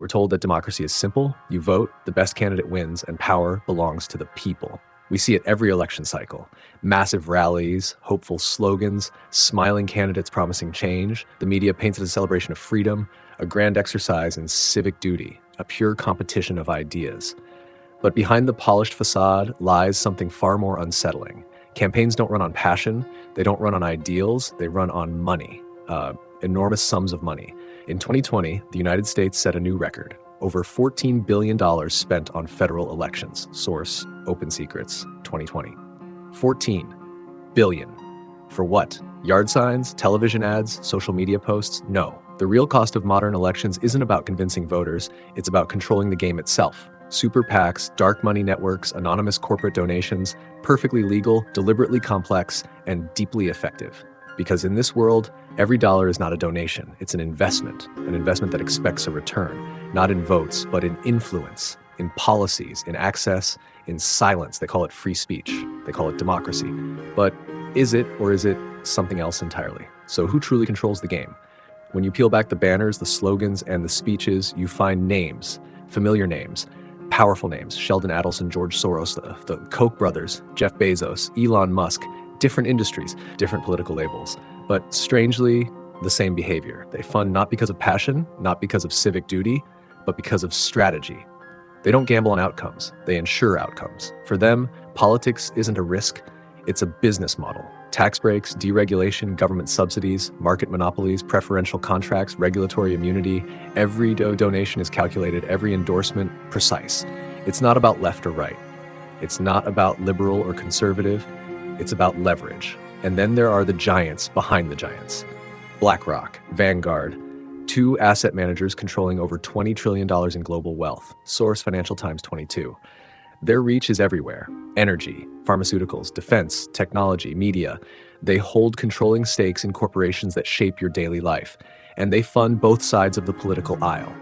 We're told that democracy is simple. You vote, the best candidate wins, and power belongs to the people. We see it every election cycle. Massive rallies, hopeful slogans, smiling candidates promising change. The media paints it as a celebration of freedom, a grand exercise in civic duty, a pure competition of ideas. But behind the polished facade lies something far more unsettling. Campaigns don't run on passion, they don't run on ideals, they run on money, enormous sums of money. In 2020, the United States set a new record. Over $14 billion spent on federal elections. Source, Open Secrets, 2020. 14 billion. For what? Yard signs, television ads, social media posts? No. The real cost of modern elections isn't about convincing voters, it's about controlling the game itself. Super PACs, dark money networks, anonymous corporate donations, perfectly legal, deliberately complex, and deeply effective. Because in this world, every dollar is not a donation, it's an investment that expects a return, not in votes, but in influence, in policies, in access, in silence. They call it free speech, they call it democracy. But is it, or is it something else entirely? So who truly controls the game? When you peel back the banners, the slogans, and the speeches, you find names, familiar names, powerful names: Sheldon Adelson, George Soros, the Koch brothers, Jeff Bezos, Elon Musk. Different industries, different political labels, but strangely, the same behavior. They fund not because of passion, not because of civic duty, but because of strategy. They don't gamble on outcomes, they ensure outcomes. For them, politics isn't a risk, it's a business model. Tax breaks, deregulation, government subsidies, market monopolies, preferential contracts, regulatory immunity. Every donation is calculated, every endorsement precise. It's not about left or right. It's not about liberal or conservative. It's about leverage. And then there are the giants behind the giants. BlackRock, Vanguard, two asset managers controlling over $20 trillion in global wealth. Source, Financial Times 22. Their reach is everywhere. Energy, pharmaceuticals, defense, technology, media. They hold controlling stakes in corporations that shape your daily life. And they fund both sides of the political aisle.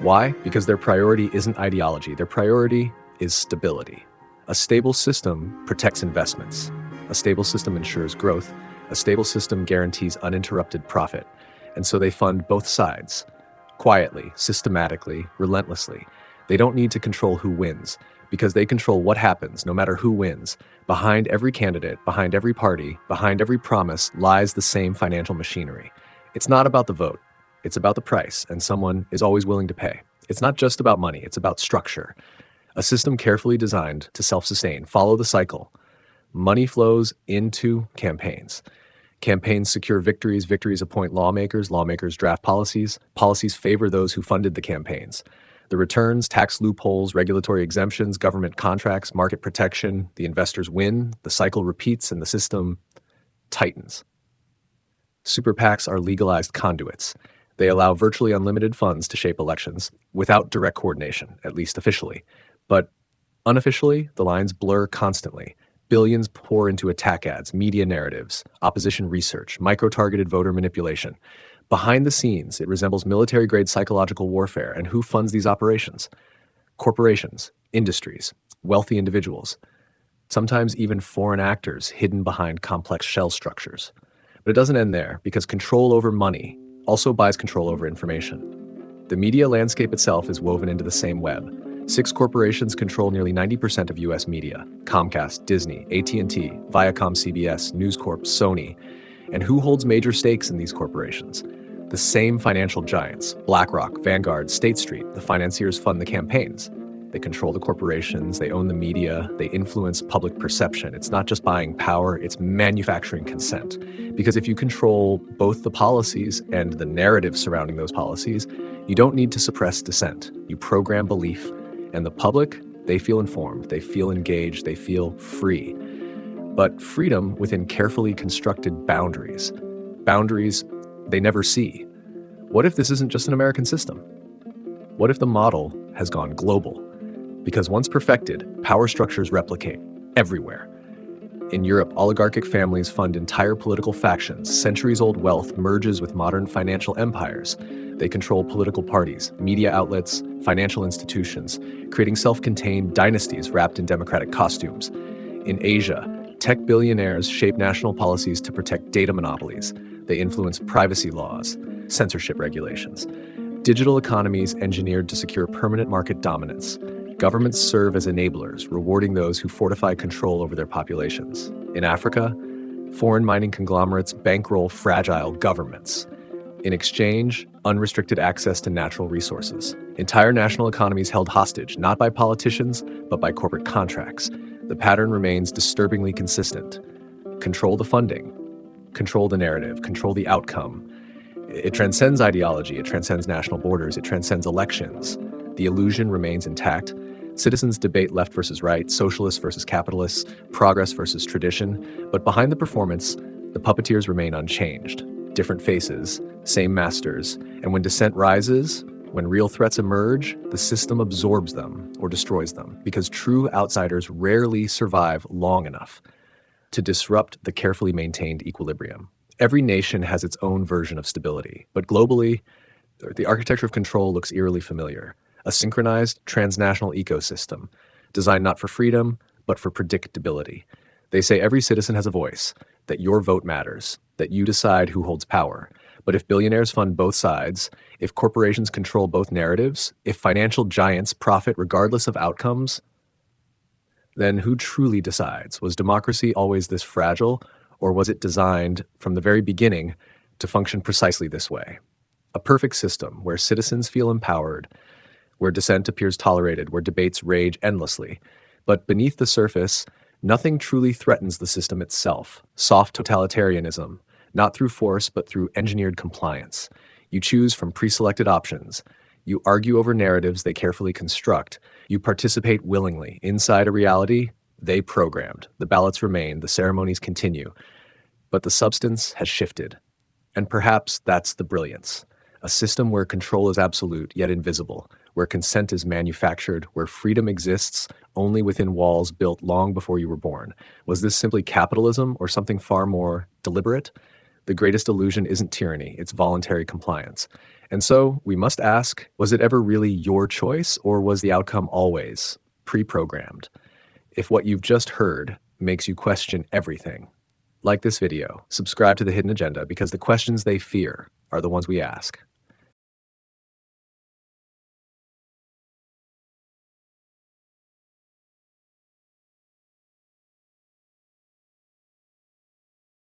Why? Because their priority isn't ideology. Their priority is stability. A stable system protects investments. A stable system ensures growth. A stable system guarantees uninterrupted profit. And so they fund both sides, quietly, systematically, relentlessly. They don't need to control who wins, because they control what happens no matter who wins. Behind every candidate, behind every party, behind every promise lies the same financial machinery. It's not about the vote. It's about the price, and someone is always willing to pay. It's not just about money, it's about structure. A system carefully designed to self-sustain, follow the cycle. Money flows into campaigns. Campaigns secure victories, victories appoint lawmakers, lawmakers draft policies, policies favor those who funded the campaigns. The returns, tax loopholes, regulatory exemptions, government contracts, market protection, the investors win, the cycle repeats, and the system tightens. Super PACs are legalized conduits. They allow virtually unlimited funds to shape elections without direct coordination, at least officially. But unofficially, the lines blur constantly. Billions pour into attack ads, media narratives, opposition research, micro-targeted voter manipulation. Behind the scenes, it resembles military-grade psychological warfare. And who funds these operations? Corporations, industries, wealthy individuals, sometimes even foreign actors hidden behind complex shell structures. But it doesn't end there, because control over money also buys control over information. The media landscape itself is woven into the same web. 6 corporations control nearly 90% of US media: Comcast, Disney, AT&T, Viacom, CBS, News Corp, Sony. And who holds major stakes in these corporations? The same financial giants: BlackRock, Vanguard, State Street. The financiers fund the campaigns. They control the corporations, they own the media, they influence public perception. It's not just buying power, it's manufacturing consent. Because if you control both the policies and the narrative surrounding those policies, you don't need to suppress dissent. You program belief. And the public, they feel informed, they feel engaged, they feel free. But freedom within carefully constructed boundaries. Boundaries they never see. What if this isn't just an American system? What if the model has gone global? Because once perfected, power structures replicate everywhere. In Europe, oligarchic families fund entire political factions. Centuries-old wealth merges with modern financial empires. They control political parties, media outlets, financial institutions, creating self-contained dynasties wrapped in democratic costumes. In Asia, tech billionaires shape national policies to protect data monopolies. They influence privacy laws, censorship regulations. Digital economies engineered to secure permanent market dominance. Governments serve as enablers, rewarding those who fortify control over their populations. In Africa, foreign mining conglomerates bankroll fragile governments. In exchange, unrestricted access to natural resources. Entire national economies held hostage, not by politicians, but by corporate contracts. The pattern remains disturbingly consistent. Control the funding, control the narrative, control the outcome. It transcends ideology, it transcends national borders, it transcends elections. The illusion remains intact. Citizens debate left versus right, socialists versus capitalists, progress versus tradition. But behind the performance, the puppeteers remain unchanged. Different faces, same masters. And when dissent rises, when real threats emerge, the system absorbs them or destroys them, because true outsiders rarely survive long enough to disrupt the carefully maintained equilibrium. Every nation has its own version of stability, but globally, the architecture of control looks eerily familiar. A synchronized transnational ecosystem, designed not for freedom, but for predictability. They say every citizen has a voice, that your vote matters, that you decide who holds power. But if billionaires fund both sides, if corporations control both narratives, if financial giants profit regardless of outcomes, then who truly decides? Was democracy always this fragile, or was it designed from the very beginning to function precisely this way? A perfect system where citizens feel empowered, where dissent appears tolerated, where debates rage endlessly. But beneath the surface, nothing truly threatens the system itself. Soft totalitarianism, not through force, but through engineered compliance. You choose from pre-selected options. You argue over narratives they carefully construct. You participate willingly. Inside a reality they programmed. The ballots remain, the ceremonies continue. But the substance has shifted. And perhaps that's the brilliance. A system where control is absolute, yet invisible, where consent is manufactured, where freedom exists only within walls built long before you were born. Was this simply capitalism or something far more deliberate? The greatest illusion isn't tyranny, it's voluntary compliance. And so we must ask, was it ever really your choice, or was the outcome always pre-programmed? If what you've just heard makes you question everything, like this video, subscribe to The Hidden Agenda, because the questions they fear are the ones we ask.